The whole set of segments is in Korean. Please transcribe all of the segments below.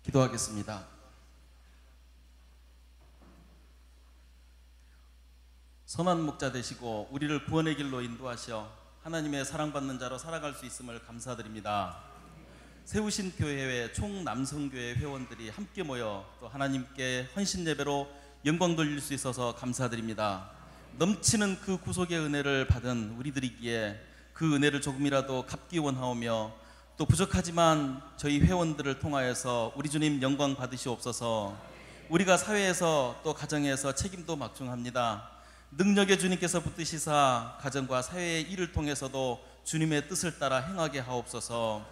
기도하겠습니다. 선한 목자 되시고 우리를 구원의 길로 인도하셔 하나님의 사랑받는 자로 살아갈 수 있음을 감사드립니다. 세우신 교회의 총남성교회 회원들이 함께 모여 또 하나님께 헌신 예배로 영광 돌릴 수 있어서 감사드립니다. 넘치는 그 구속의 은혜를 받은 우리들이기에 그 은혜를 조금이라도 갚기 원하오며 또 부족하지만 저희 회원들을 통하여서 우리 주님 영광 받으시옵소서. 우리가 사회에서 또 가정에서 책임도 막중합니다. 능력의 주님께서 붙드시사 가정과 사회의 일을 통해서도 주님의 뜻을 따라 행하게 하옵소서.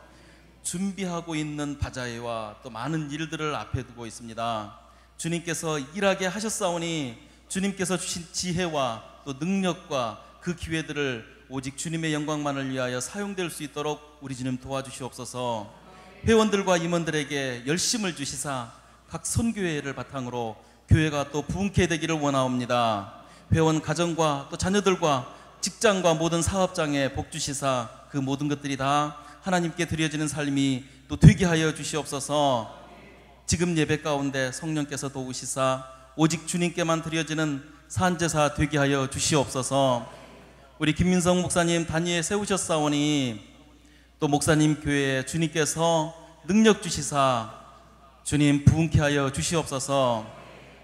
준비하고 있는 바자회와 또 많은 일들을 앞에 두고 있습니다. 주님께서 일하게 하셨사오니 주님께서 주신 지혜와 또 능력과 그 기회들을 오직 주님의 영광만을 위하여 사용될 수 있도록 우리 주님 도와주시옵소서. 회원들과 임원들에게 열심을 주시사 각 선교회를 바탕으로 교회가 또 부흥케 되기를 원하옵니다. 회원 가정과 또 자녀들과 직장과 모든 사업장에 복 주시사 그 모든 것들이 다 하나님께 드려지는 삶이 또 되게 하여 주시옵소서. 지금 예배 가운데 성령께서 도우시사 오직 주님께만 드려지는 산제사 되게 하여 주시옵소서. 우리 김민성 목사님 단위에 세우셨사오니 또 목사님 교회에 주님께서 능력 주시사 주님 부흥케 하여 주시옵소서.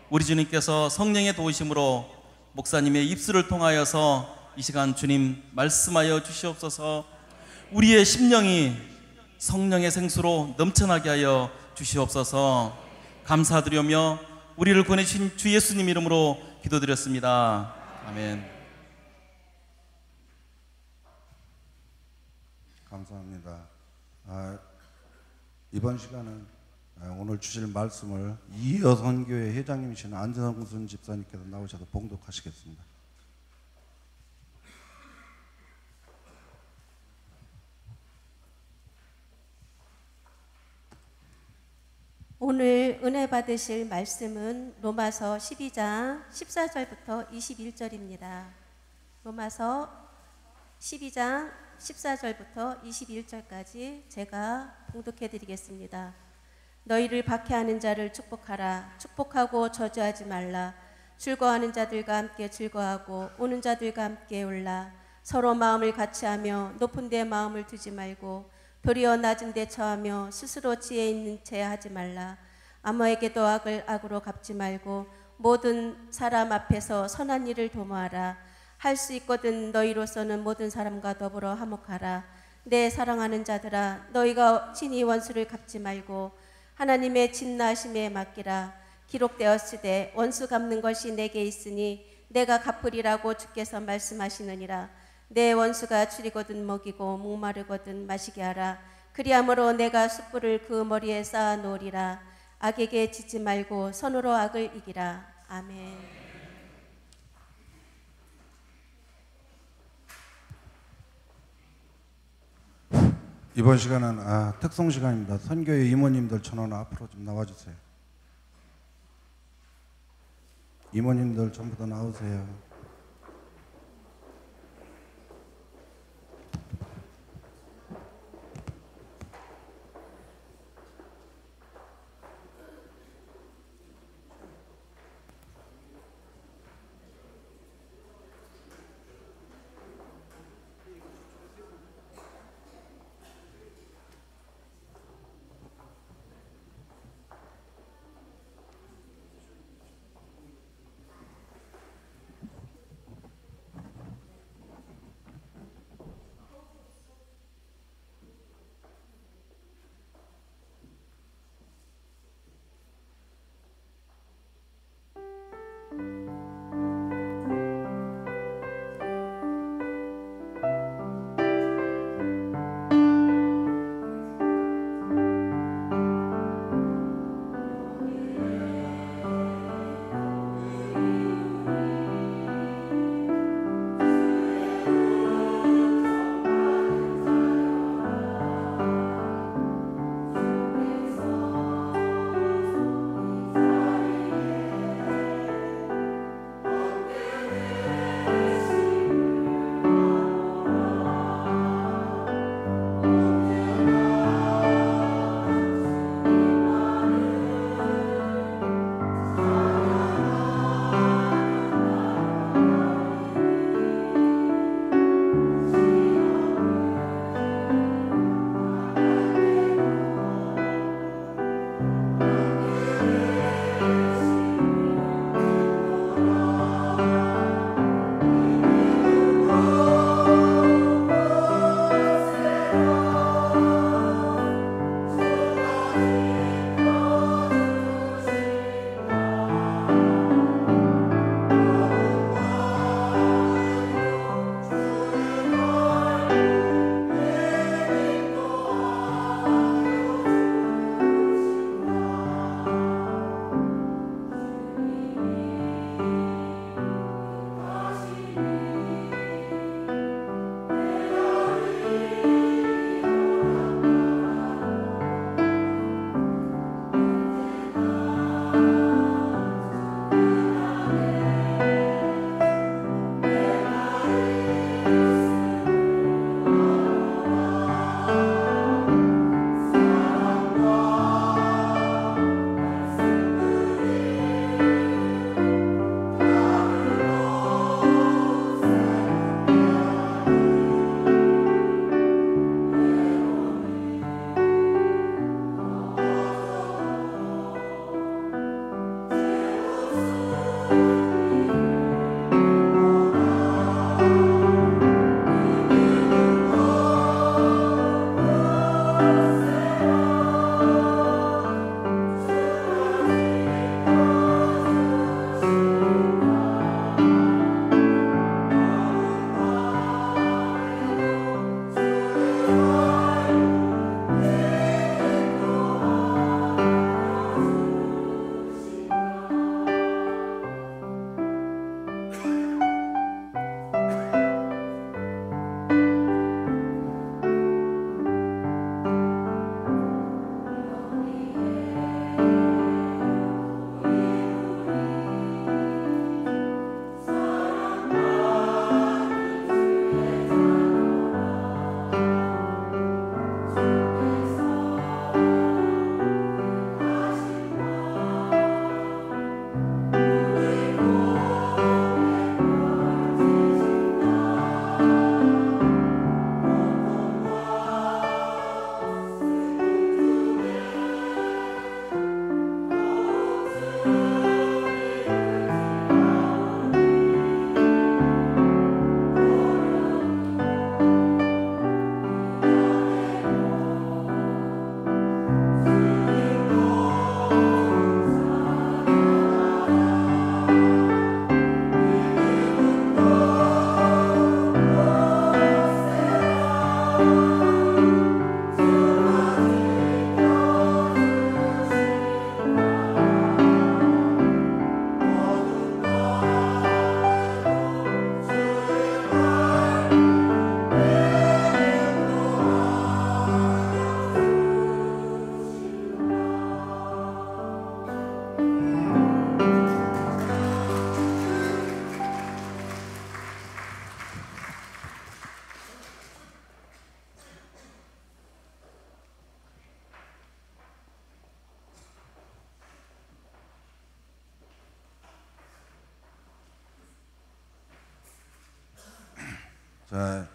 우리 주님께서 성령의 도우심으로 목사님의 입술을 통하여서 이 시간 주님 말씀하여 주시옵소서. 우리의 심령이 성령의 생수로 넘쳐나게 하여 주시옵소서. 감사드리며 우리를 보내주신 주 예수님 이름으로 기도드렸습니다. 아멘. 감사합니다. 이번 시간은 오늘 주실 말씀을 이여선교회 회장님이신 안성순 집사님께서 나오셔서 봉독하시겠습니다. 오늘 은혜 받으실 말씀은 로마서 12장 14절부터 21절입니다. 로마서 12장 14절부터 21절까지 제가 봉독해 드리겠습니다. 너희를 박해하는 자를 축복하라. 축복하고 저주하지 말라. 즐거워하는 자들과 함께 즐거워하고 우는 자들과 함께 울라. 서로 마음을 같이하며 높은 데 마음을 두지 말고 도리어 낮은 데 처하며 스스로 지혜 있는 채 하지 말라. 아무에게도 악을 악으로 갚지 말고 모든 사람 앞에서 선한 일을 도모하라. 할 수 있거든 너희로서는 모든 사람과 더불어 화목하라. 내 사랑하는 자들아, 너희가 친히 원수를 갚지 말고 하나님의 진노하심에 맡기라. 기록되었으되 원수 갚는 것이 내게 있으니 내가 갚으리라고 주께서 말씀하시느니라. 내 원수가 줄이거든 먹이고 목마르거든 마시게 하라. 그리함으로 내가 숯불을 그 머리에 쌓아 놓으리라. 악에게 지지 말고 선으로 악을 이기라. 아멘. 이번 시간은 특송 시간입니다. 선교회 이모님들 전원 앞으로 좀 나와주세요. 이모님들 전부 다 나오세요. 자,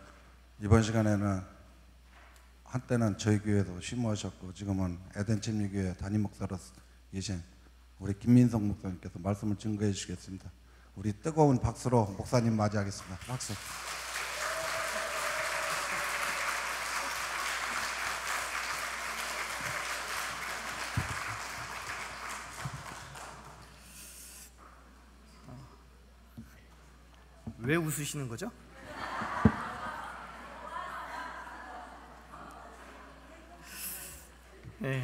이번 시간에는 한때는 저희 교회도 심무하셨고 지금은 에덴 침례교회 담임 목사로 계신 우리 김민성 목사님께서 말씀을 증거해 주시겠습니다. 우리 뜨거운 박수로 목사님 맞이하겠습니다. 박수. 왜 웃으시는 거죠? 네.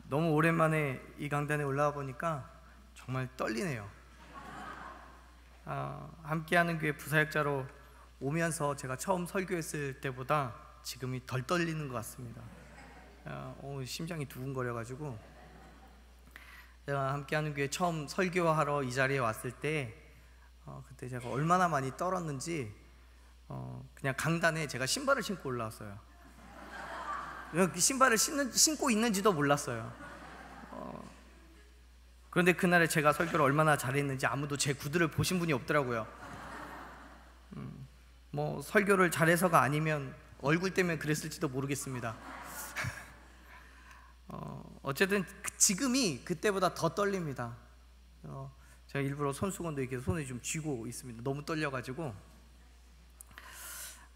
너무 오랜만에 이 강단에 올라와 보니까 정말 떨리네요. 함께하는 교회 부사역자로 오면서 제가 처음 설교했을 때보다 지금이 덜 떨리는 것 같습니다. 심장이 두근거려가지고 제가 함께하는 교회 처음 설교하러 이 자리에 왔을 때 그때 제가 얼마나 많이 떨었는지 그냥 강단에 제가 신발을 신고 올라왔어요. 그 신발을 신고 있는지도 몰랐어요. 그런데 그날에 제가 설교를 얼마나 잘했는지 아무도 제 구두를 보신 분이 없더라고요. 뭐 설교를 잘해서가 아니면 얼굴 때문에 그랬을지도 모르겠습니다. 어쨌든 지금이 그때보다 더 떨립니다. 제가 일부러 손수건도 이렇게 손에 좀 쥐고 있습니다. 너무 떨려가지고.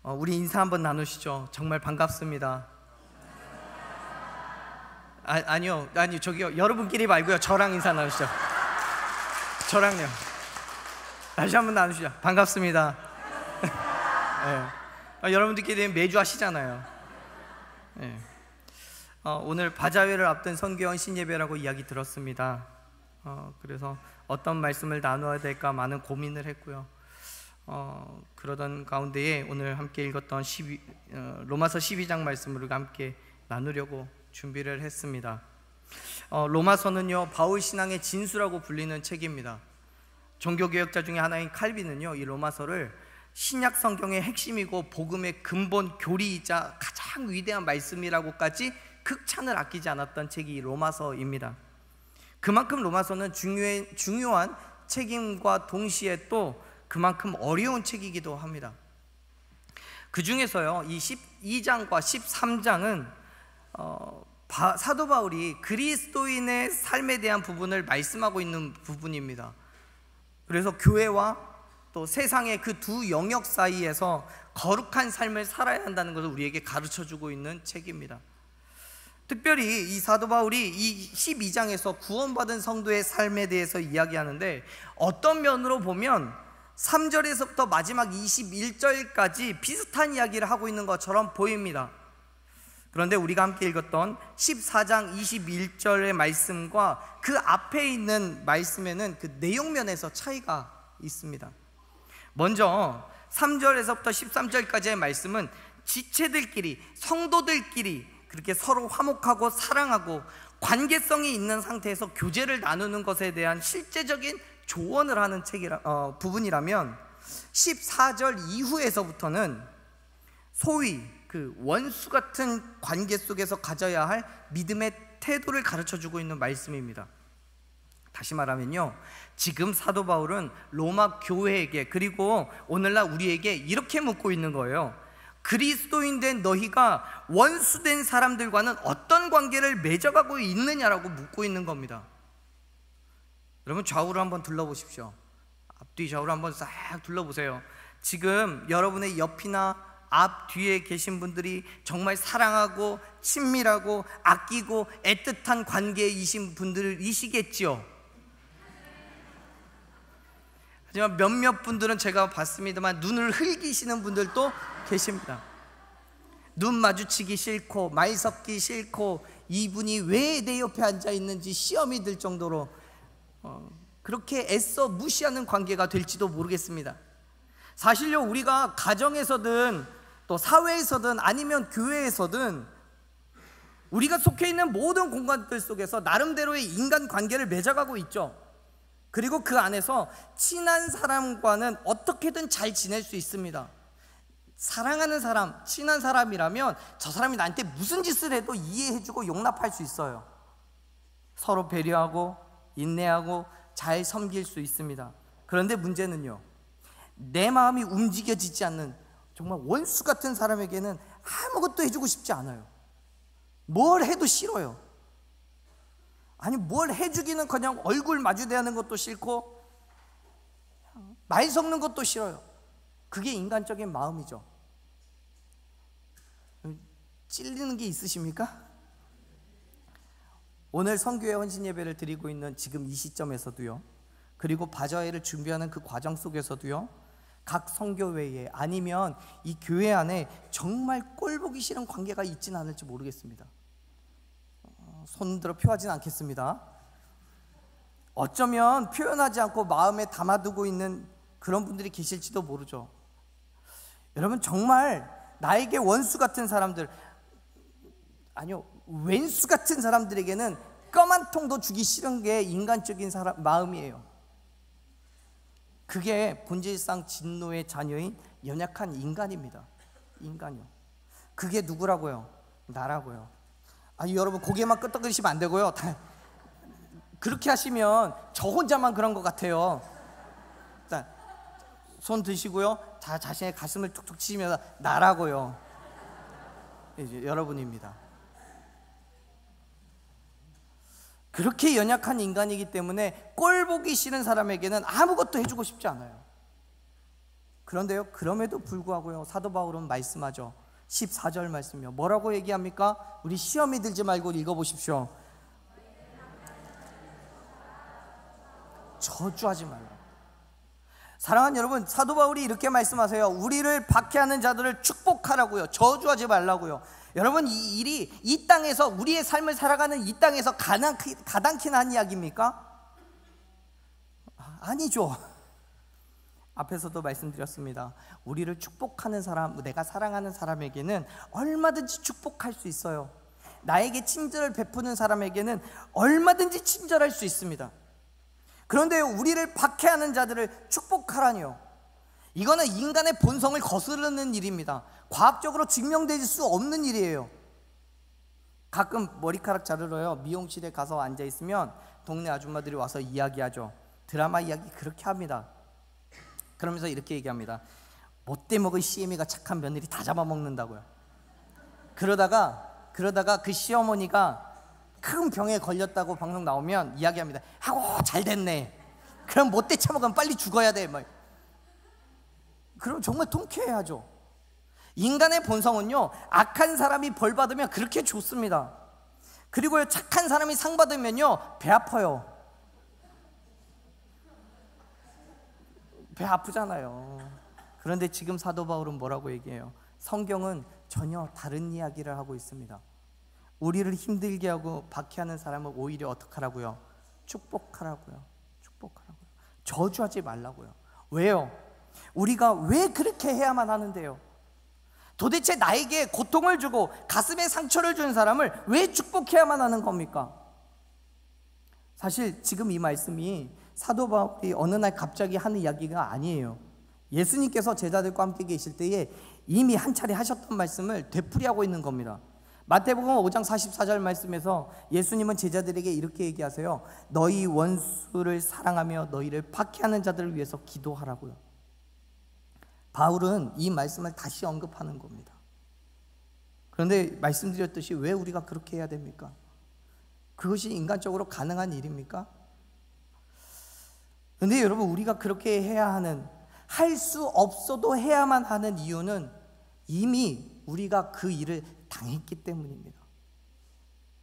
우리 인사 한번 나누시죠. 정말 반갑습니다. 아니요, 저기요, 여러분끼리 말고요, 저랑 인사 나누시죠. 저랑요. 다시 한번 나누시죠. 반갑습니다. 네. 여러분들끼리 매주 하시잖아요. 네. 오늘 바자회를 앞둔 선교원 신예배라고 이야기 들었습니다. 그래서 어떤 말씀을 나누어야 될까 많은 고민을 했고요. 그러던 가운데에 오늘 함께 읽었던 로마서 12장 말씀을 우리가 함께 나누려고 준비를 했습니다. 로마서는요, 바울 신앙의 진수라고 불리는 책입니다. 종교개혁자 중에 하나인 칼빈은요, 이 로마서를 신약 성경의 핵심이고 복음의 근본 교리이자 가장 위대한 말씀이라고까지 극찬을 아끼지 않았던 책이 로마서입니다. 그만큼 로마서는 중요한 책임과 동시에 또 그만큼 어려운 책이기도 합니다. 그 중에서요, 이 12장과 13장은 사도 바울이 그리스도인의 삶에 대한 부분을 말씀하고 있는 부분입니다. 그래서 교회와 또 세상의 그 두 영역 사이에서 거룩한 삶을 살아야 한다는 것을 우리에게 가르쳐주고 있는 책입니다. 특별히 이 사도 바울이 이 12장에서 구원받은 성도의 삶에 대해서 이야기하는데, 어떤 면으로 보면 3절에서부터 마지막 21절까지 비슷한 이야기를 하고 있는 것처럼 보입니다. 그런데 우리가 함께 읽었던 14장 21절의 말씀과 그 앞에 있는 말씀에는 그 내용면에서 차이가 있습니다. 먼저 3절에서부터 13절까지의 말씀은 지체들끼리, 성도들끼리 그렇게 서로 화목하고 사랑하고 관계성이 있는 상태에서 교제를 나누는 것에 대한 실제적인 조언을 하는 부분이라면, 14절 이후에서부터는 소위 그 원수 같은 관계 속에서 가져야 할 믿음의 태도를 가르쳐주고 있는 말씀입니다. 다시 말하면요, 지금 사도 바울은 로마 교회에게, 그리고 오늘날 우리에게 이렇게 묻고 있는 거예요. 그리스도인 된 너희가 원수된 사람들과는 어떤 관계를 맺어가고 있느냐라고 묻고 있는 겁니다. 여러분, 좌우를 한번 둘러보십시오. 앞뒤 좌우를 한번 싹 둘러보세요. 지금 여러분의 옆이나 앞 뒤에 계신 분들이 정말 사랑하고 친밀하고 아끼고 애틋한 관계이신 분들이시겠죠. 하지만 몇몇 분들은 제가 봤습니다만 눈을 흘기시는 분들도 계십니다. 눈 마주치기 싫고 말 섞기 싫고 이분이 왜 내 옆에 앉아 있는지 시험이 들 정도로 그렇게 애써 무시하는 관계가 될지도 모르겠습니다. 사실요, 우리가 가정에서든 또 사회에서든 아니면 교회에서든 우리가 속해 있는 모든 공간들 속에서 나름대로의 인간관계를 맺어가고 있죠. 그리고 그 안에서 친한 사람과는 어떻게든 잘 지낼 수 있습니다. 사랑하는 사람, 친한 사람이라면 저 사람이 나한테 무슨 짓을 해도 이해해주고 용납할 수 있어요. 서로 배려하고 인내하고 잘 섬길 수 있습니다. 그런데 문제는요, 내 마음이 움직여지지 않는 정말 원수 같은 사람에게는 아무것도 해주고 싶지 않아요. 뭘 해도 싫어요. 아니, 뭘 해주기는 그냥 얼굴 마주대하는 것도 싫고 말 섞는 것도 싫어요. 그게 인간적인 마음이죠. 찔리는 게 있으십니까? 오늘 선교회 헌신 예배를 드리고 있는 지금 이 시점에서도요, 그리고 바자회를 준비하는 그 과정 속에서도요, 각 선교회에 아니면 이 교회 안에 정말 꼴보기 싫은 관계가 있지는 않을지 모르겠습니다. 손들어 표하진 않겠습니다. 어쩌면 표현하지 않고 마음에 담아두고 있는 그런 분들이 계실지도 모르죠. 여러분, 정말 나에게 원수 같은 사람들, 아니요, 왼수 같은 사람들에게는 껌 한 통도 주기 싫은 게 인간적인 마음이에요. 그게 본질상 진노의 자녀인 연약한 인간입니다. 인간이요. 그게 누구라고요? 나라고요. 아니, 여러분 고개만 끄덕거리시면 안 되고요. 그렇게 하시면 저 혼자만 그런 것 같아요. 일단 손 드시고요, 다 자신의 가슴을 툭툭 치시면서 나라고요. 이제 여러분입니다. 그렇게 연약한 인간이기 때문에 꼴 보기 싫은 사람에게는 아무것도 해주고 싶지 않아요. 그런데요, 그럼에도 불구하고요, 사도 바울은 말씀하죠. 14절 말씀이요. 뭐라고 얘기합니까? 우리 시험에 들지 말고 읽어보십시오. 저주하지 말라. 사랑하는 여러분, 사도 바울이 이렇게 말씀하세요. 우리를 박해하는 자들을 축복하라고요. 저주하지 말라고요. 여러분, 이 일이 이 땅에서, 우리의 삶을 살아가는 이 땅에서 가당키나 한 이야기입니까? 아니죠. 앞에서도 말씀드렸습니다. 우리를 축복하는 사람, 내가 사랑하는 사람에게는 얼마든지 축복할 수 있어요. 나에게 친절을 베푸는 사람에게는 얼마든지 친절할 수 있습니다. 그런데 우리를 박해하는 자들을 축복하라니요. 이거는 인간의 본성을 거스르는 일입니다. 과학적으로 증명될 수 없는 일이에요. 가끔 머리카락 자르러요, 미용실에 가서 앉아있으면 동네 아줌마들이 와서 이야기하죠. 드라마 이야기 그렇게 합니다. 그러면서 이렇게 얘기합니다. 못돼 먹은 시애미가 착한 며느리 다 잡아먹는다고요. 그러다가 그 시어머니가 큰 병에 걸렸다고 방송 나오면 이야기합니다. 아고 잘 됐네. 그럼 못돼 처먹으면 빨리 죽어야 돼. 그럼 정말 통쾌해하죠. 인간의 본성은요, 악한 사람이 벌 받으면 그렇게 좋습니다. 그리고요, 착한 사람이 상 받으면요, 배 아파요. 배 아프잖아요. 그런데 지금 사도 바울은 뭐라고 얘기해요? 성경은 전혀 다른 이야기를 하고 있습니다. 우리를 힘들게 하고 박해하는 사람을 오히려 어떻게 하라고요? 축복하라고요. 축복하라고요. 저주하지 말라고요. 왜요? 우리가 왜 그렇게 해야만 하는데요? 도대체 나에게 고통을 주고 가슴에 상처를 준 사람을 왜 축복해야만 하는 겁니까? 사실 지금 이 말씀이 사도 바울이 어느 날 갑자기 하는 이야기가 아니에요. 예수님께서 제자들과 함께 계실 때에 이미 한 차례 하셨던 말씀을 되풀이하고 있는 겁니다. 마태복음 5장 44절 말씀에서 예수님은 제자들에게 이렇게 얘기하세요. 너희 원수를 사랑하며 너희를 박해하는 자들을 위해서 기도하라고요. 바울은 이 말씀을 다시 언급하는 겁니다. 그런데 말씀드렸듯이 왜 우리가 그렇게 해야 됩니까? 그것이 인간적으로 가능한 일입니까? 그런데 여러분, 우리가 그렇게 해야 하는, 할 수 없어도 해야만 하는 이유는 이미 우리가 그 일을 당했기 때문입니다.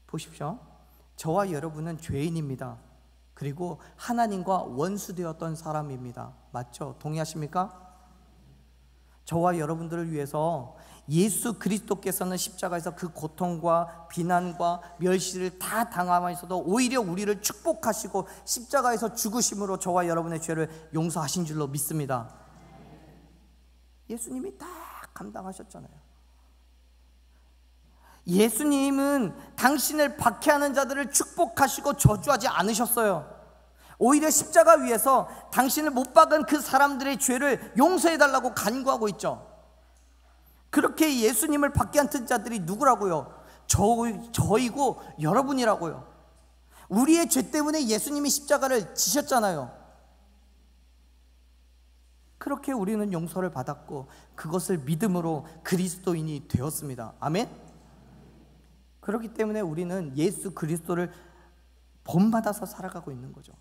보십시오. 저와 여러분은 죄인입니다. 그리고 하나님과 원수되었던 사람입니다. 맞죠? 동의하십니까? 저와 여러분들을 위해서 예수 그리스도께서는 십자가에서 그 고통과 비난과 멸시를 다 당하면서도 오히려 우리를 축복하시고 십자가에서 죽으심으로 저와 여러분의 죄를 용서하신 줄로 믿습니다. 예수님이 다 감당하셨잖아요. 예수님은 당신을 박해하는 자들을 축복하시고 저주하지 않으셨어요. 오히려 십자가 위에서 당신을 못 박은 그 사람들의 죄를 용서해달라고 간구하고 있죠. 그렇게 예수님을 박해한 자들이 누구라고요? 저이고 여러분이라고요. 우리의 죄 때문에 예수님이 십자가를 지셨잖아요. 그렇게 우리는 용서를 받았고 그것을 믿음으로 그리스도인이 되었습니다. 아멘. 그렇기 때문에 우리는 예수 그리스도를 본받아서 살아가고 있는 거죠.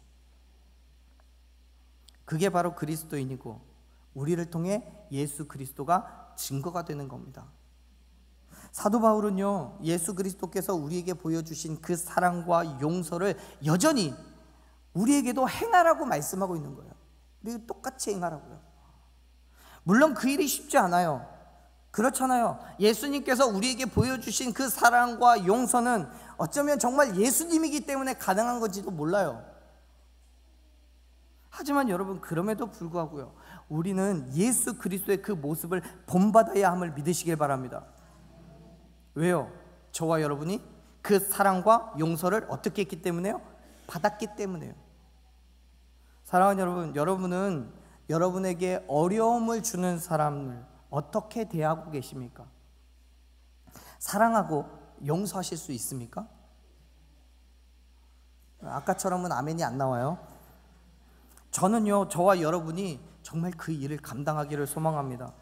그게 바로 그리스도인이고 우리를 통해 예수 그리스도가 증거가 되는 겁니다. 사도 바울은요, 예수 그리스도께서 우리에게 보여주신 그 사랑과 용서를 여전히 우리에게도 행하라고 말씀하고 있는 거예요. 우리 똑같이 행하라고요. 물론 그 일이 쉽지 않아요. 그렇잖아요. 예수님께서 우리에게 보여주신 그 사랑과 용서는 어쩌면 정말 예수님이기 때문에 가능한 건지도 몰라요. 하지만 여러분, 그럼에도 불구하고요, 우리는 예수 그리스도의 그 모습을 본받아야 함을 믿으시길 바랍니다. 왜요? 저와 여러분이 그 사랑과 용서를 어떻게 했기 때문에요? 받았기 때문에요. 사랑하는 여러분, 여러분은 여러분에게 어려움을 주는 사람을 어떻게 대하고 계십니까? 사랑하고 용서하실 수 있습니까? 아까처럼은 아멘이 안 나와요. 저는요, 저와 여러분이 정말 그 일을 감당하기를 소망합니다.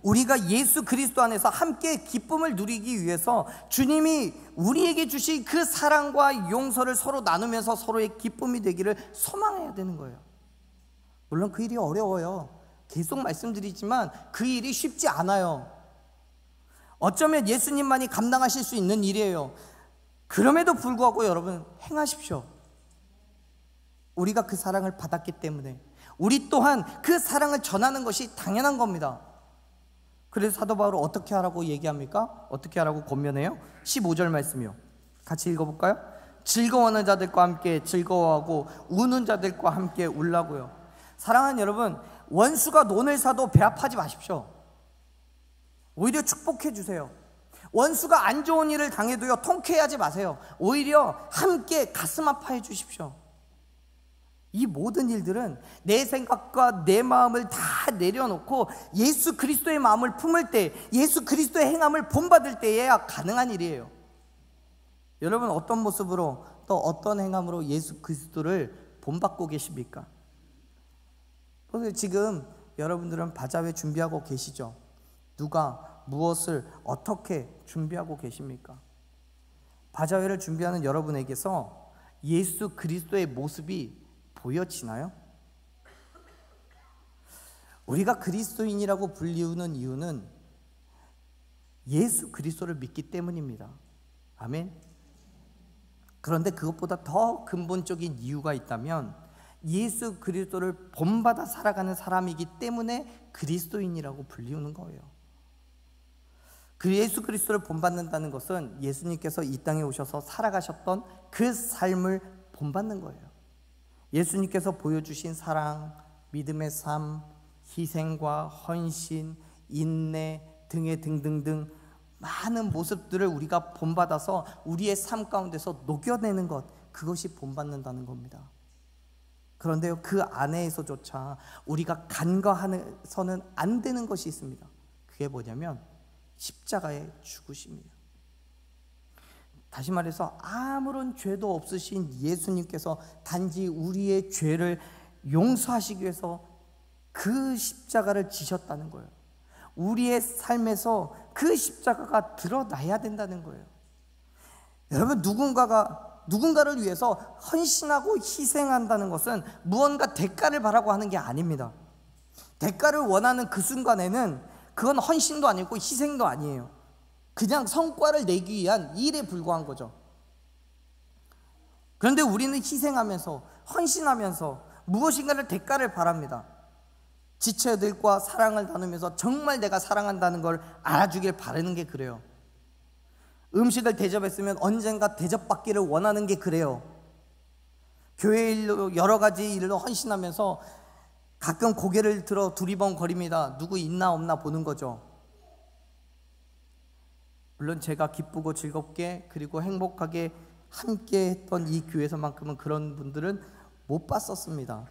우리가 예수 그리스도 안에서 함께 기쁨을 누리기 위해서 주님이 우리에게 주신 그 사랑과 용서를 서로 나누면서 서로의 기쁨이 되기를 소망해야 되는 거예요. 물론 그 일이 어려워요. 계속 말씀드리지만 그 일이 쉽지 않아요. 어쩌면 예수님만이 감당하실 수 있는 일이에요. 그럼에도 불구하고 여러분, 행하십시오. 우리가 그 사랑을 받았기 때문에 우리 또한 그 사랑을 전하는 것이 당연한 겁니다. 그래서 사도 바울은 어떻게 하라고 얘기합니까? 어떻게 하라고 권면해요? 15절 말씀이요. 같이 읽어볼까요? 즐거워하는 자들과 함께 즐거워하고 우는 자들과 함께 울라고요. 사랑하는 여러분, 원수가 논을 사도 배합하지 마십시오. 오히려 축복해 주세요. 원수가 안 좋은 일을 당해도요, 통쾌해하지 마세요. 오히려 함께 가슴 아파해 주십시오. 이 모든 일들은 내 생각과 내 마음을 다 내려놓고 예수 그리스도의 마음을 품을 때, 예수 그리스도의 행함을 본받을 때에야 가능한 일이에요. 여러분, 어떤 모습으로 또 어떤 행함으로 예수 그리스도를 본받고 계십니까? 지금 여러분들은 바자회 준비하고 계시죠? 누가 무엇을 어떻게 준비하고 계십니까? 바자회를 준비하는 여러분에게서 예수 그리스도의 모습이 보여지나요? 우리가 그리스도인이라고 불리우는 이유는 예수 그리스도를 믿기 때문입니다. 아멘. 그런데 그것보다 더 근본적인 이유가 있다면 예수 그리스도를 본받아 살아가는 사람이기 때문에 그리스도인이라고 불리우는 거예요. 그 예수 그리스도를 본받는다는 것은 예수님께서 이 땅에 오셔서 살아가셨던 그 삶을 본받는 거예요. 예수님께서 보여주신 사랑, 믿음의 삶, 희생과 헌신, 인내 등의 등등등 많은 모습들을 우리가 본받아서 우리의 삶 가운데서 녹여내는 것, 그것이 본받는다는 겁니다. 그런데요, 그 안에서조차 우리가 간과해서는 안 되는 것이 있습니다. 그게 뭐냐면 십자가의 죽으심이에요. 다시 말해서 아무런 죄도 없으신 예수님께서 단지 우리의 죄를 용서하시기 위해서 그 십자가를 지셨다는 거예요. 우리의 삶에서 그 십자가가 드러나야 된다는 거예요. 여러분, 누군가를 위해서 헌신하고 희생한다는 것은 무언가 대가를 바라고 하는 게 아닙니다. 대가를 원하는 그 순간에는 그건 헌신도 아니고 희생도 아니에요. 그냥 성과를 내기 위한 일에 불과한 거죠. 그런데 우리는 희생하면서 헌신하면서 무엇인가를 대가를 바랍니다. 지체들과 사랑을 나누면서 정말 내가 사랑한다는 걸 알아주길 바라는 게 그래요. 음식을 대접했으면 언젠가 대접받기를 원하는 게 그래요. 교회 일로 여러 가지 일로 헌신하면서 가끔 고개를 들어 두리번거립니다. 누구 있나 없나 보는 거죠. 물론 제가 기쁘고 즐겁게 그리고 행복하게 함께 했던 이 교회에서만큼은 그런 분들은 못 봤었습니다.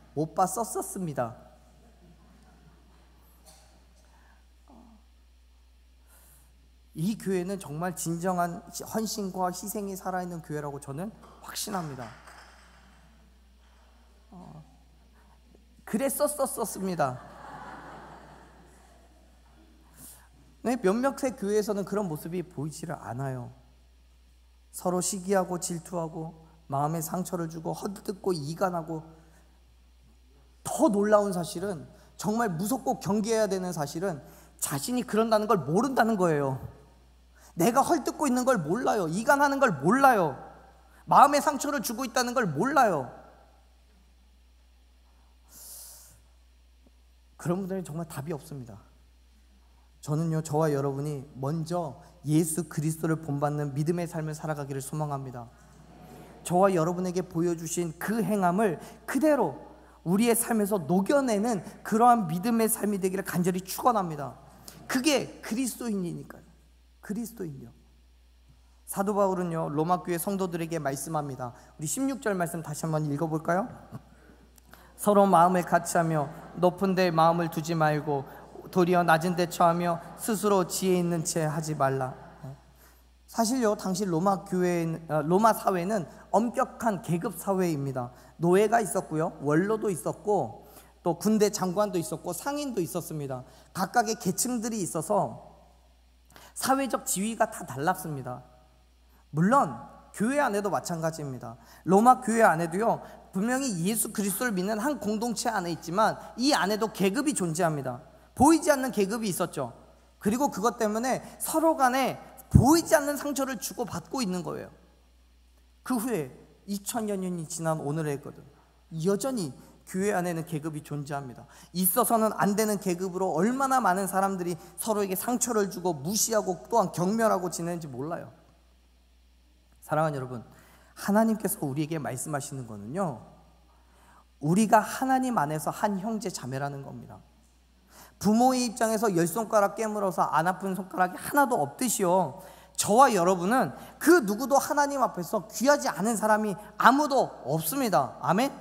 이 교회는 정말 진정한 헌신과 희생이 살아있는 교회라고 저는 확신합니다. 그랬었습니다. 네, 몇몇의 교회에서는 그런 모습이 보이지를 않아요. 서로 시기하고 질투하고 마음에 상처를 주고 헛듣고 이간하고, 더 놀라운 사실은, 정말 무섭고 경계해야 되는 사실은 자신이 그런다는 걸 모른다는 거예요. 내가 헐뜯고 있는 걸 몰라요. 이간하는 걸 몰라요. 마음에 상처를 주고 있다는 걸 몰라요. 그런 분들은 정말 답이 없습니다. 저는요, 저와 여러분이 먼저 예수 그리스도를 본받는 믿음의 삶을 살아가기를 소망합니다. 저와 여러분에게 보여주신 그 행함을 그대로 우리의 삶에서 녹여내는 그러한 믿음의 삶이 되기를 간절히 축원합니다. 그게 그리스도인이니까요. 그리스도인요. 사도 바울은요, 로마 교회 성도들에게 말씀합니다. 우리 16절 말씀 다시 한번 읽어볼까요? 서로 마음을 같이하며 높은 데 마음을 두지 말고 도리어 낮은 데 처하며 스스로 지혜 있는 채 하지 말라. 사실요, 당시 로마 사회는 엄격한 계급 사회입니다. 노예가 있었고요, 원로도 있었고, 또 군대 장관도 있었고, 상인도 있었습니다. 각각의 계층들이 있어서 사회적 지위가 다 달랐습니다. 물론 교회 안에도 마찬가지입니다. 로마 교회 안에도요, 분명히 예수 그리스도를 믿는 한 공동체 안에 있지만 이 안에도 계급이 존재합니다. 보이지 않는 계급이 있었죠. 그리고 그것 때문에 서로 간에 보이지 않는 상처를 주고받고 있는 거예요. 그 후에 2000여 년이 지난 오늘에거든 여전히 교회 안에는 계급이 존재합니다. 있어서는 안 되는 계급으로 얼마나 많은 사람들이 서로에게 상처를 주고 무시하고 또한 경멸하고 지내는지 몰라요. 사랑하는 여러분, 하나님께서 우리에게 말씀하시는 거는요, 우리가 하나님 안에서 한 형제 자매라는 겁니다. 부모의 입장에서 10손가락 깨물어서 안 아픈 손가락이 하나도 없듯이요, 저와 여러분은 그 누구도 하나님 앞에서 귀하지 않은 사람이 아무도 없습니다. 아멘?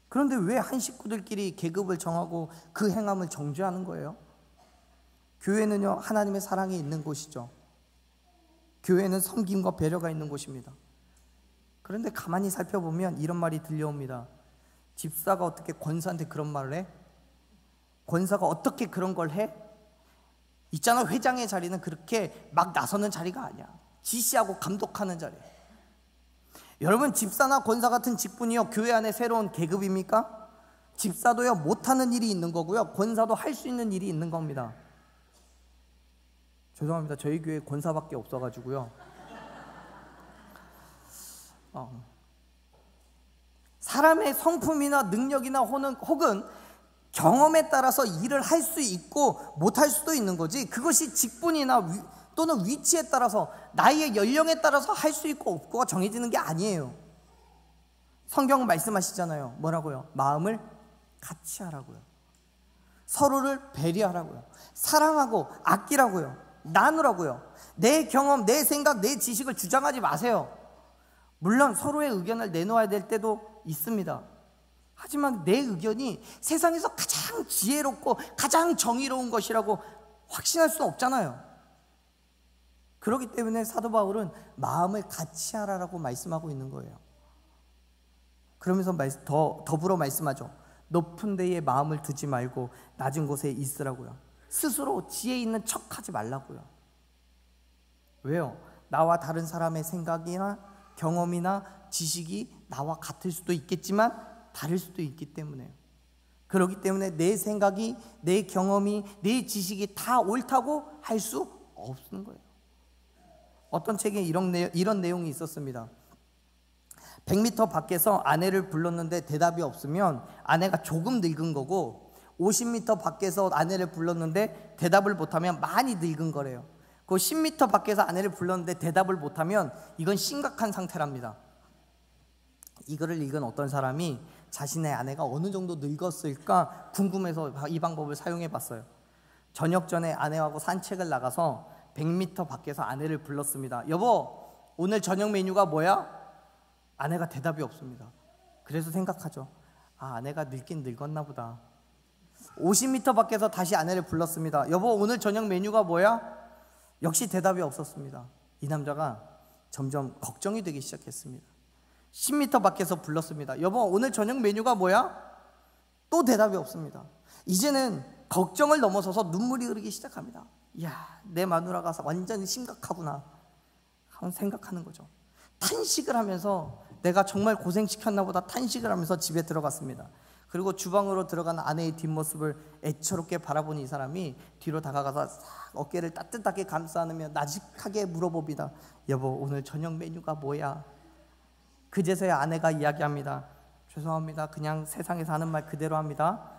그런데 왜 한 식구들끼리 계급을 정하고 그 행함을 정죄하는 거예요? 교회는요, 하나님의 사랑이 있는 곳이죠. 교회는 섬김과 배려가 있는 곳입니다. 그런데 가만히 살펴보면 이런 말이 들려옵니다. 집사가 어떻게 권사한테 그런 말을 해? 권사가 어떻게 그런 걸 해? 있잖아, 회장의 자리는 그렇게 막 나서는 자리가 아니야. 지시하고 감독하는 자리야. 여러분, 집사나 권사 같은 직분이요, 교회 안에 새로운 계급입니까? 집사도요, 못하는 일이 있는 거고요, 권사도 할 수 있는 일이 있는 겁니다. 죄송합니다. 저희 교회에 권사밖에 없어가지고요. 사람의 성품이나 능력이나 혹은 경험에 따라서 일을 할 수 있고 못할 수도 있는 거지, 그것이 직분이나 또는 위치에 따라서, 나이의 연령에 따라서 할 수 있고 없고가 정해지는 게 아니에요. 성경 말씀하시잖아요. 뭐라고요? 마음을 같이 하라고요. 서로를 배려하라고요. 사랑하고 아끼라고요. 나누라고요. 내 경험, 내 생각, 내 지식을 주장하지 마세요. 물론 서로의 의견을 내놓아야 될 때도 있습니다. 하지만 내 의견이 세상에서 가장 지혜롭고 가장 정의로운 것이라고 확신할 수는 없잖아요. 그렇기 때문에 사도 바울은 마음을 같이 하라라고 말씀하고 있는 거예요. 그러면서 더불어 말씀하죠. 높은 데에 마음을 두지 말고 낮은 곳에 있으라고요. 스스로 지혜 있는 척하지 말라고요. 왜요? 나와 다른 사람의 생각이나 경험이나 지식이 나와 같을 수도 있겠지만 다를 수도 있기 때문에요. 그렇기 때문에 내 생각이, 내 경험이, 내 지식이 다 옳다고 할 수 없는 거예요. 어떤 책에 이런 내용이 있었습니다. 100m 밖에서 아내를 불렀는데 대답이 없으면 아내가 조금 늙은 거고, 50m 밖에서 아내를 불렀는데 대답을 못하면 많이 늙은 거래요. 그 10m 밖에서 아내를 불렀는데 대답을 못하면 이건 심각한 상태랍니다. 이거를 읽은 어떤 사람이 자신의 아내가 어느 정도 늙었을까 궁금해서 이 방법을 사용해 봤어요. 저녁 전에 아내하고 산책을 나가서 100m 밖에서 아내를 불렀습니다. 여보, 오늘 저녁 메뉴가 뭐야? 아내가 대답이 없습니다. 그래서 생각하죠. 아, 아내가 늙긴 늙었나 보다. 50m 밖에서 다시 아내를 불렀습니다. 여보, 오늘 저녁 메뉴가 뭐야? 역시 대답이 없었습니다. 이 남자가 점점 걱정이 되기 시작했습니다. 10m 밖에서 불렀습니다. 여보, 오늘 저녁 메뉴가 뭐야? 또 대답이 없습니다. 이제는 걱정을 넘어서서 눈물이 흐르기 시작합니다. 이야, 내 마누라가 완전히 심각하구나 하는 생각하는 거죠. 탄식을 하면서 내가 정말 고생시켰나 보다 탄식을 하면서 집에 들어갔습니다. 그리고 주방으로 들어간 아내의 뒷모습을 애처롭게 바라보는 이 사람이 뒤로 다가가서 싹 어깨를 따뜻하게 감싸 안으며 나직하게 물어봅니다. 여보, 오늘 저녁 메뉴가 뭐야? 그제서야 아내가 이야기합니다. 죄송합니다. 그냥 세상에서 하는 말 그대로 합니다.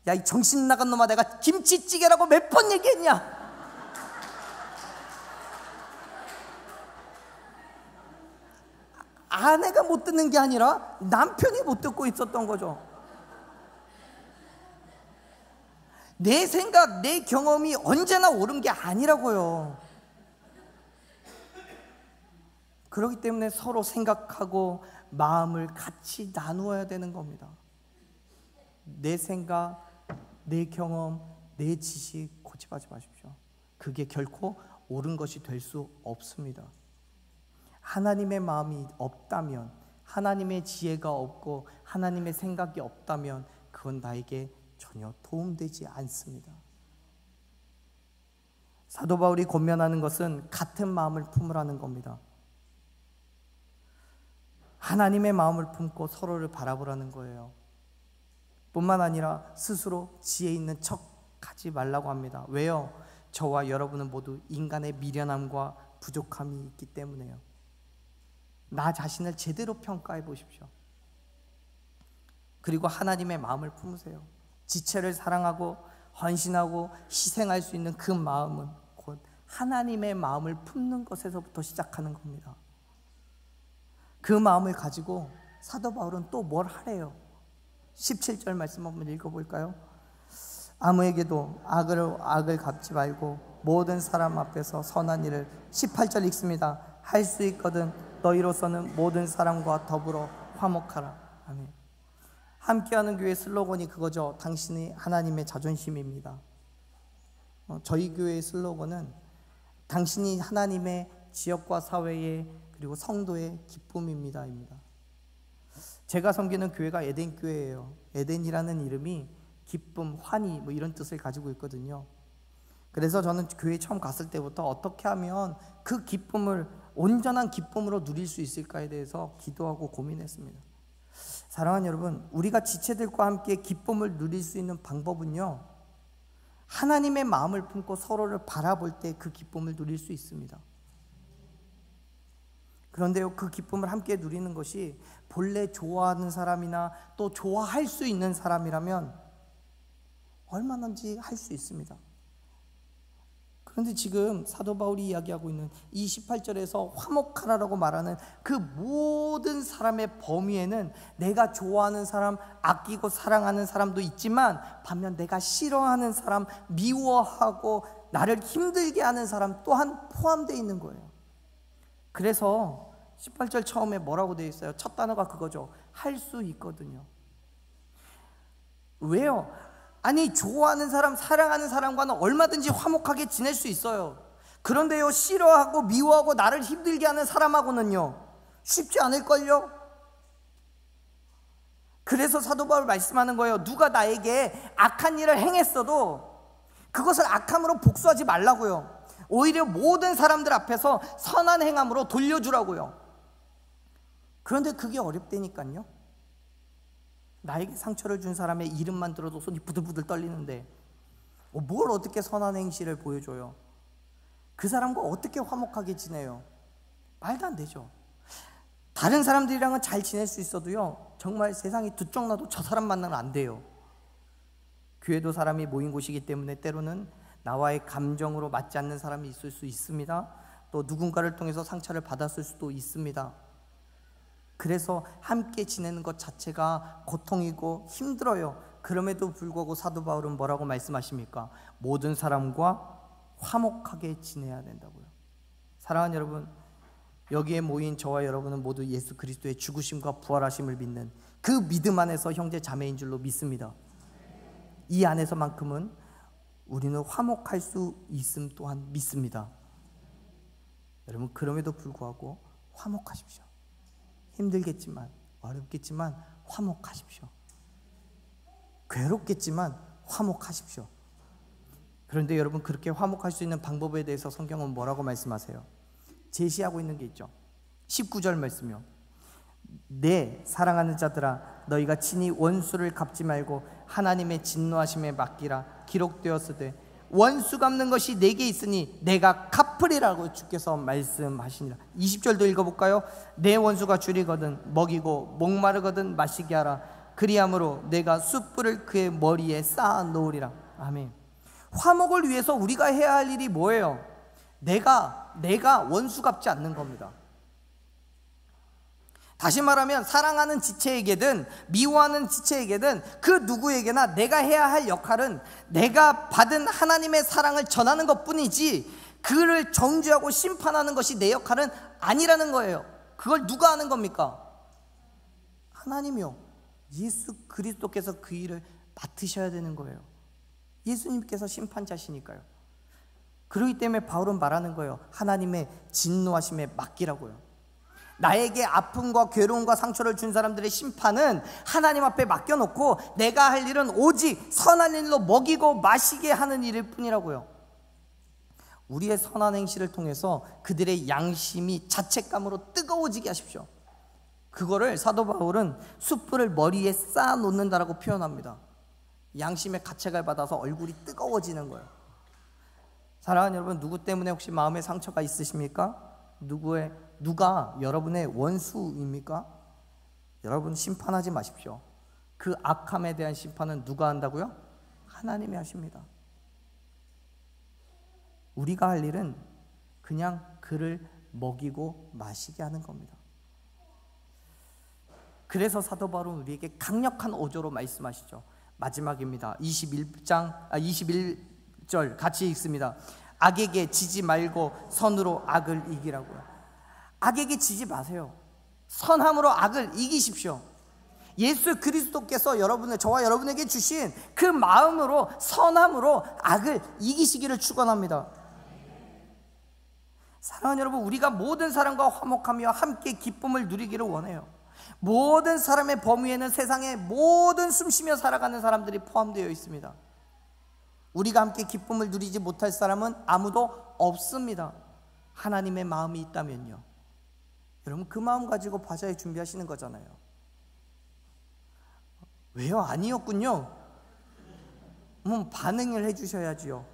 야, 이 정신 나간 놈아, 내가 김치찌개라고 몇 번 얘기했냐? 아내가 못 듣는 게 아니라 남편이 못 듣고 있었던 거죠. 내 생각, 내 경험이 언제나 옳은 게 아니라고요. 그렇기 때문에 서로 생각하고 마음을 같이 나누어야 되는 겁니다. 내 생각, 내 경험, 내 지식 고집하지 마십시오. 그게 결코 옳은 것이 될 수 없습니다. 하나님의 마음이 없다면, 하나님의 지혜가 없고 하나님의 생각이 없다면 그건 나에게 전혀 도움되지 않습니다. 사도 바울이 권면하는 것은 같은 마음을 품으라는 겁니다. 하나님의 마음을 품고 서로를 바라보라는 거예요. 뿐만 아니라 스스로 지혜 있는 척 하지 말라고 합니다. 왜요? 저와 여러분은 모두 인간의 미련함과 부족함이 있기 때문에요. 나 자신을 제대로 평가해 보십시오. 그리고 하나님의 마음을 품으세요. 지체를 사랑하고 헌신하고 희생할 수 있는 그 마음은 곧 하나님의 마음을 품는 것에서부터 시작하는 겁니다. 그 마음을 가지고 사도 바울은 또 뭘 하래요? 17절 말씀 한번 읽어볼까요? 아무에게도 악을 갚지 말고 모든 사람 앞에서 선한 일을, 18절 읽습니다. 할 수 있거든 너희로서는 모든 사람과 더불어 화목하라. 아멘. 함께하는 교회 슬로건이 그거죠. 당신이 하나님의 자존심입니다. 저희 교회의 슬로건은 당신이 하나님의 지역과 사회의 그리고 성도의 기쁨입니다. 제가 섬기는 교회가 에덴 교회예요. 에덴이라는 이름이 기쁨, 환희 뭐 이런 뜻을 가지고 있거든요. 그래서 저는 교회 처음 갔을 때부터 어떻게 하면 그 기쁨을 온전한 기쁨으로 누릴 수 있을까에 대해서 기도하고 고민했습니다. 사랑하는 여러분, 우리가 지체들과 함께 기쁨을 누릴 수 있는 방법은요, 하나님의 마음을 품고 서로를 바라볼 때 그 기쁨을 누릴 수 있습니다. 그런데요, 그 기쁨을 함께 누리는 것이 본래 좋아하는 사람이나 또 좋아할 수 있는 사람이라면 얼마든지 할 수 있습니다. 그런데 지금 사도 바울이 이야기하고 있는 이 18절에서 화목하라라고 말하는 그 모든 사람의 범위에는 내가 좋아하는 사람, 아끼고 사랑하는 사람도 있지만 반면 내가 싫어하는 사람, 미워하고 나를 힘들게 하는 사람 또한 포함되어 있는 거예요. 그래서 18절 처음에 뭐라고 되어 있어요? 첫 단어가 그거죠. 할 수 있거든요. 왜요? 아니, 좋아하는 사람, 사랑하는 사람과는 얼마든지 화목하게 지낼 수 있어요. 그런데요, 싫어하고 미워하고 나를 힘들게 하는 사람하고는요, 쉽지 않을걸요? 그래서 사도 바울 말씀하는 거예요. 누가 나에게 악한 일을 행했어도 그것을 악함으로 복수하지 말라고요. 오히려 모든 사람들 앞에서 선한 행함으로 돌려주라고요. 그런데 그게 어렵다니까요. 나에게 상처를 준 사람의 이름만 들어도 손이 부들부들 떨리는데 뭘 어떻게 선한 행실을 보여줘요? 그 사람과 어떻게 화목하게 지내요? 말도 안 되죠. 다른 사람들이랑은 잘 지낼 수 있어도요, 정말 세상이 두 쪽 나도 저 사람 만나면 안 돼요. 교회도 사람이 모인 곳이기 때문에 때로는 나와의 감정으로 맞지 않는 사람이 있을 수 있습니다. 또 누군가를 통해서 상처를 받았을 수도 있습니다. 그래서 함께 지내는 것 자체가 고통이고 힘들어요. 그럼에도 불구하고 사도 바울은 뭐라고 말씀하십니까? 모든 사람과 화목하게 지내야 된다고요. 사랑하는 여러분, 여기에 모인 저와 여러분은 모두 예수 그리스도의 죽으심과 부활하심을 믿는 그 믿음 안에서 형제 자매인 줄로 믿습니다. 이 안에서만큼은 우리는 화목할 수 있음 또한 믿습니다. 여러분, 그럼에도 불구하고 화목하십시오. 힘들겠지만, 어렵겠지만 화목하십시오. 괴롭겠지만 화목하십시오. 그런데 여러분, 그렇게 화목할 수 있는 방법에 대해서 성경은 뭐라고 말씀하세요? 제시하고 있는 게 있죠. 19절 말씀이요. 내 사랑하는 자들아, 너희가 친히 원수를 갚지 말고 하나님의 진노하심에 맡기라. 기록되었으되 원수 갚는 것이 내게 있으니 내가 갚으리라고 주께서 말씀하시니라. 20절도 읽어볼까요? 내 원수가 줄이거든 먹이고 목마르거든 마시게 하라. 그리함으로 내가 숯불을 그의 머리에 쌓아 놓으리라. 아멘. 화목을 위해서 우리가 해야 할 일이 뭐예요? 내가 원수 갚지 않는 겁니다. 다시 말하면 사랑하는 지체에게든 미워하는 지체에게든 그 누구에게나 내가 해야 할 역할은 내가 받은 하나님의 사랑을 전하는 것뿐이지, 그를 정죄하고 심판하는 것이 내 역할은 아니라는 거예요. 그걸 누가 하는 겁니까? 하나님이요. 예수 그리스도께서 그 일을 맡으셔야 되는 거예요. 예수님께서 심판자시니까요. 그렇기 때문에 바울은 말하는 거예요. 하나님의 진노하심에 맡기라고요. 나에게 아픔과 괴로움과 상처를 준 사람들의 심판은 하나님 앞에 맡겨놓고 내가 할 일은 오직 선한 일로 먹이고 마시게 하는 일일 뿐이라고요. 우리의 선한 행실을 통해서 그들의 양심이 자책감으로 뜨거워지게 하십시오. 그거를 사도 바울은 숯불을 머리에 쌓아 놓는다라고 표현합니다. 양심의 가책을 받아서 얼굴이 뜨거워지는 거예요. 사랑하는 여러분, 누구 때문에 혹시 마음에 상처가 있으십니까? 누가 여러분의 원수입니까? 여러분 심판하지 마십시오. 그 악함에 대한 심판은 누가 한다고요? 하나님이 하십니다. 우리가 할 일은 그냥 그를 먹이고 마시게 하는 겁니다. 그래서 사도 바울은 우리에게 강력한 어조로 말씀하시죠. 마지막입니다. 21절 같이 읽습니다. 악에게 지지 말고 선으로 악을 이기라고요. 악에게 지지 마세요. 선함으로 악을 이기십시오. 예수 그리스도께서 저와 여러분에게 주신 그 마음으로, 선함으로 악을 이기시기를 축원합니다. 사랑하는 여러분, 우리가 모든 사람과 화목하며 함께 기쁨을 누리기를 원해요. 모든 사람의 범위에는 세상의 모든 숨쉬며 살아가는 사람들이 포함되어 있습니다. 우리가 함께 기쁨을 누리지 못할 사람은 아무도 없습니다. 하나님의 마음이 있다면요. 여러분, 그 마음 가지고 바자회 준비하시는 거잖아요. 왜요? 아니었군요. 반응을 해주셔야지요.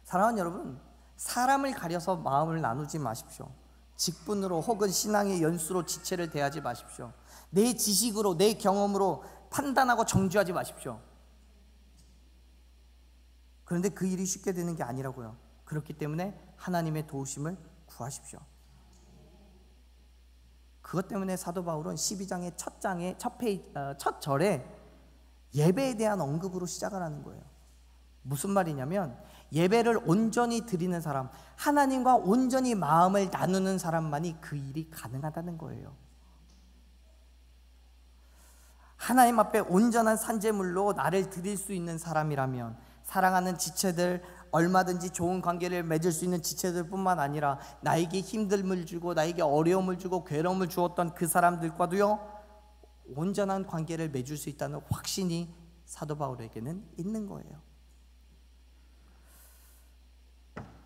사랑하는 여러분, 사람을 가려서 마음을 나누지 마십시오. 직분으로 혹은 신앙의 연수로 지체를 대하지 마십시오. 내 지식으로, 내 경험으로 판단하고 정죄하지 마십시오. 그런데 그 일이 쉽게 되는 게 아니라고요. 그렇기 때문에 하나님의 도우심을 구하십시오. 그것 때문에 사도 바울은 12장의 첫 절에 예배에 대한 언급으로 시작을 하는 거예요. 무슨 말이냐면, 예배를 온전히 드리는 사람, 하나님과 온전히 마음을 나누는 사람만이 그 일이 가능하다는 거예요. 하나님 앞에 온전한 산제물로 나를 드릴 수 있는 사람이라면, 사랑하는 지체들, 얼마든지 좋은 관계를 맺을 수 있는 지체들 뿐만 아니라 나에게 힘듦을 주고 나에게 어려움을 주고 괴로움을 주었던 그 사람들과도요, 온전한 관계를 맺을 수 있다는 확신이 사도 바울에게는 있는 거예요.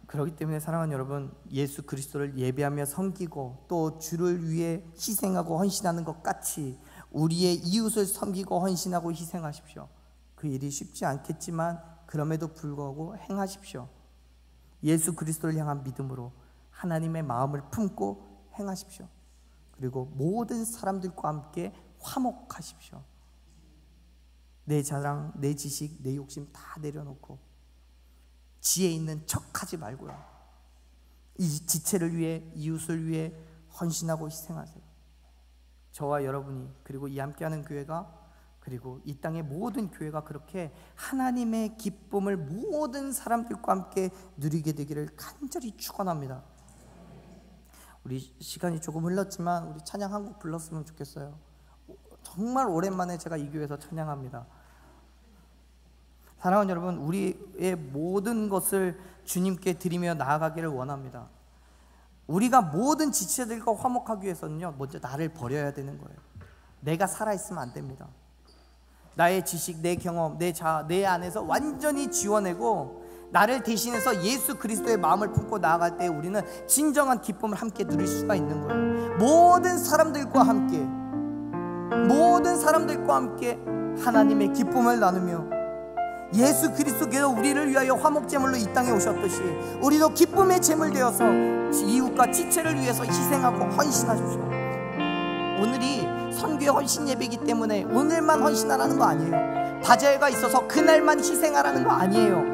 그렇기 때문에 사랑하는 여러분, 예수 그리스도를 예배하며 섬기고 또 주를 위해 희생하고 헌신하는 것 같이 우리의 이웃을 섬기고 헌신하고 희생하십시오. 그 일이 쉽지 않겠지만 그럼에도 불구하고 행하십시오. 예수 그리스도를 향한 믿음으로 하나님의 마음을 품고 행하십시오. 그리고 모든 사람들과 함께 화목하십시오. 내 자랑, 내 지식, 내 욕심 다 내려놓고 지혜 있는 척하지 말고요, 이 지체를 위해, 이웃을 위해 헌신하고 희생하세요. 저와 여러분이, 그리고 이 함께하는 교회가, 그리고 이 땅의 모든 교회가 그렇게 하나님의 기쁨을 모든 사람들과 함께 누리게 되기를 간절히 축원합니다. 우리 시간이 조금 흘렀지만 우리 찬양 한 곡 불렀으면 좋겠어요. 정말 오랜만에 제가 이 교회에서 찬양합니다. 사랑하는 여러분, 우리의 모든 것을 주님께 드리며 나아가기를 원합니다. 우리가 모든 지체들과 화목하기 위해서는요, 먼저 나를 버려야 되는 거예요. 내가 살아있으면 안 됩니다. 나의 지식, 내 경험, 내 자아, 내 안에서 완전히 지워내고 나를 대신해서 예수 그리스도의 마음을 품고 나아갈 때 우리는 진정한 기쁨을 함께 누릴 수가 있는 거예요. 모든 사람들과 함께 하나님의 기쁨을 나누며 예수 그리스도께서 우리를 위하여 화목제물로 이 땅에 오셨듯이 우리도 기쁨의 제물 되어서 이웃과 지체를 위해서 희생하고 헌신하십시오. 오늘이 선교의 헌신 예배이기 때문에 오늘만 헌신하라는 거 아니에요. 바자회가 있어서 그날만 희생하라는 거 아니에요.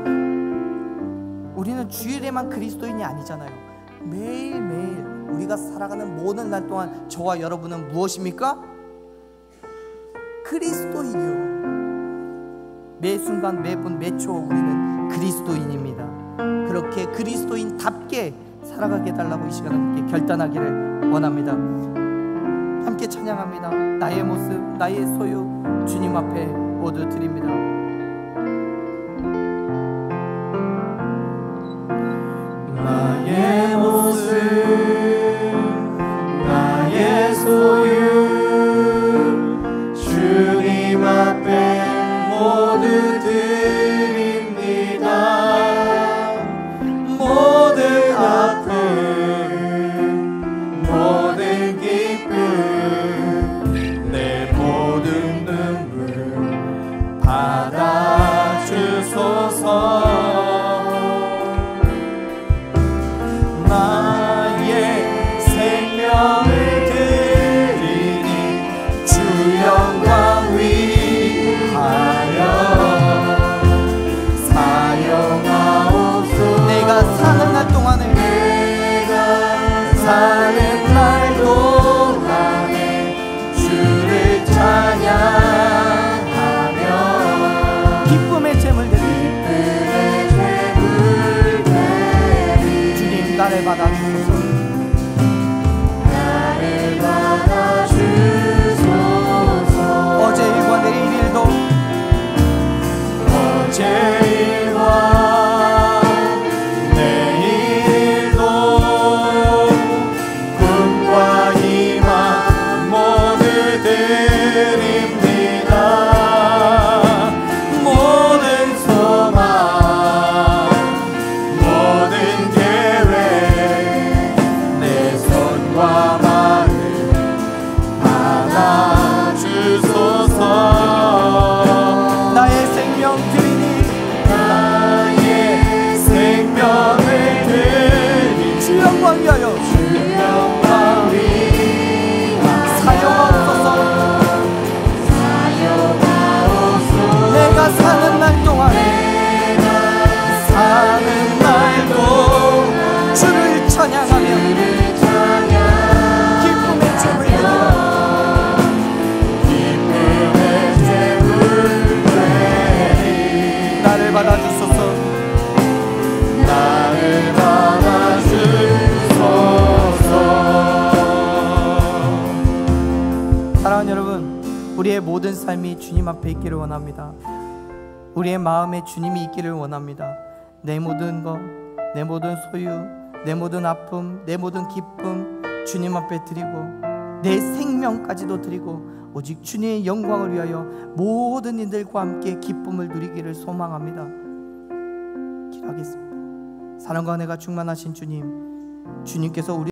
우리는 주일에만 그리스도인이 아니잖아요. 매일매일 우리가 살아가는 모든 날 동안 저와 여러분은 무엇입니까? 그리스도인이요. 매 순간 매분 매초 우리는 그리스도인입니다. 그렇게 그리스도인답게 살아가게 해달라고 이 시간 함께 결단하기를 원합니다. 함께 찬양합니다. 나의 모습, 나의 소유 주님 앞에 모두 드립니다. 나의 모습, 나의 소유 주님 앞에 모두 드립니다. 모든 아픔, 모든 기쁨, 내 모든 눈물 받아주소서. 나의 생명을 드리니 주 영광 위하여 사용하옵소서. 내가 사는 날 동안에 주를 찬양하며 기쁨의 제물 드리니 주님 나를 받아주소서. 어제 일과 내일 일도 어제 일과 내일도 꿈과 희망 모두 드립니다. 모든 소망, 모든 계획 내 손과 마음 받아주소서. 나의 생명 드리니 나의 생명을 드리니 주 영광 위하여 주 영광 위하여 사용하옵소서. 사용하옵소서. 내가 사는 날 동안에 사는 날도 주를 찬양하며 기쁨의 제물 드리라. 기쁨의 제물 되리. 나를 받아주소서. 나를 받아주소서. 사랑하는 여러분, 우리의 모든 삶이 주님 앞에 있기를 원합니다. 우리의 마음에 주님이 있기를 원합니다. 내 모든 것, 내 모든 소유, 내 모든 아픔, 내 모든 기쁨 주님 앞에 드리고 내 생명까지도 드리고 오직 주님의 영광을 위하여 모든 이들과 함께 기쁨을 누리기를 소망합니다. 기도하겠습니다. 사랑과 은혜가 충만하신 주님, 주님께서 우리